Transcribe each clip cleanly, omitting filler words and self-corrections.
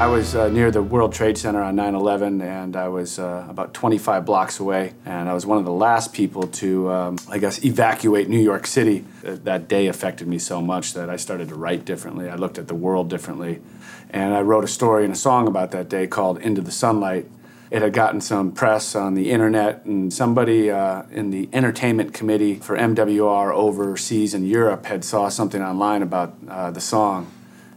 I was near the World Trade Center on 9/11, and I was about 25 blocks away, and I was one of the last people to, I guess, evacuate New York City. That day affected me so much that I started to write differently. I looked at the world differently, and I wrote a story and a song about that day called Into the Sunlight. It had gotten some press on the internet, and somebody in the entertainment committee for MWR overseas in Europe had saw something online about the song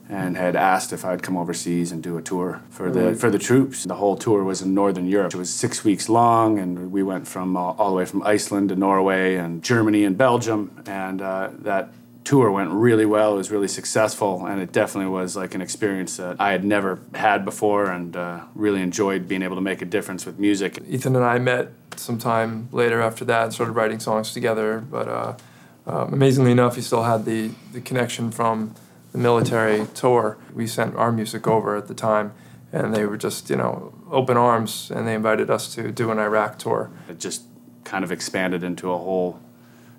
and had asked if I'd come overseas and do a tour for the troops. The whole tour was in Northern Europe. It was 6 weeks long, and we went from all the way from Iceland to Norway and Germany and Belgium, and that tour went really well. It was really successful, and it definitely was like an experience that I had never had before, and really enjoyed being able to make a difference with music. Ethan and I met sometime later after that and started writing songs together, but amazingly enough, he still had the connection from the military tour. We sent our music over at the time, and they were just, you know, open arms, and they invited us to do an Iraq tour. It just kind of expanded into a whole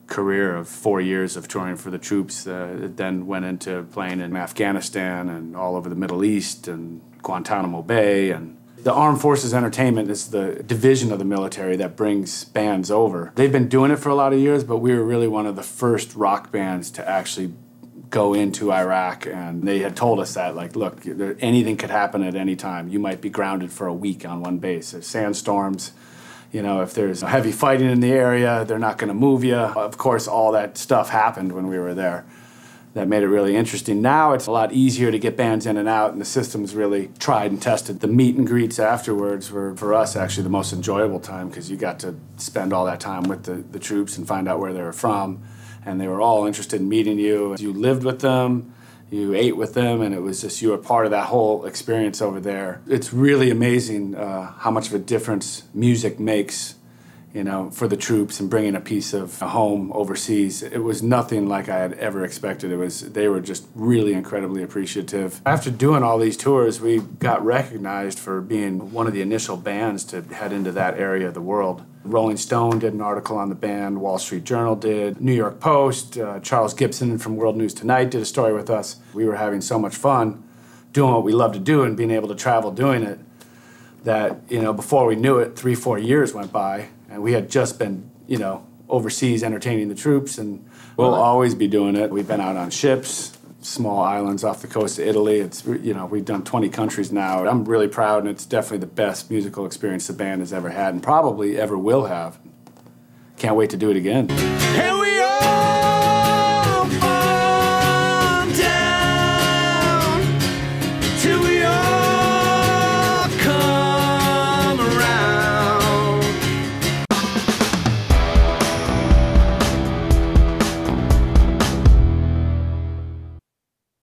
career of 4 years of touring for the troops. It then went into playing in Afghanistan and all over the Middle East and Guantanamo Bay. And the Armed Forces Entertainment is the division of the military that brings bands over. They've been doing it for a lot of years, but we were really one of the first rock bands to actually go into Iraq, and they had told us that, like, look, anything could happen at any time. You might be grounded for a week on one base. There's sandstorms. You know, if there's heavy fighting in the area, they're not going to move you. Of course, all that stuff happened when we were there. That made it really interesting. Now it's a lot easier to get bands in and out, and the system's really tried and tested. The meet and greets afterwards were, for us, actually the most enjoyable time, because you got to spend all that time with the troops and find out where they were from. And they were all interested in meeting you. You lived with them, you ate with them, and it was just, you were part of that whole experience over there. It's really amazing how much of a difference music makes, you know, for the troops and bringing a piece of home overseas. It was nothing like I had ever expected. They were just really incredibly appreciative. After doing all these tours, we got recognized for being one of the initial bands to head into that area of the world. Rolling Stone did an article on the band, Wall Street Journal did, New York Post, Charles Gibson from World News Tonight did a story with us. We were having so much fun doing what we love to do and being able to travel doing it that, you know, before we knew it, 3-4 years went by, and we had just been, you know, overseas entertaining the troops, and we'll always be doing it. We've been out on ships, small islands off the coast of Italy. It's, you know, we've done 20 countries now. I'm really proud, and it's definitely the best musical experience the band has ever had and probably ever will have. Can't wait to do it again. Here we are!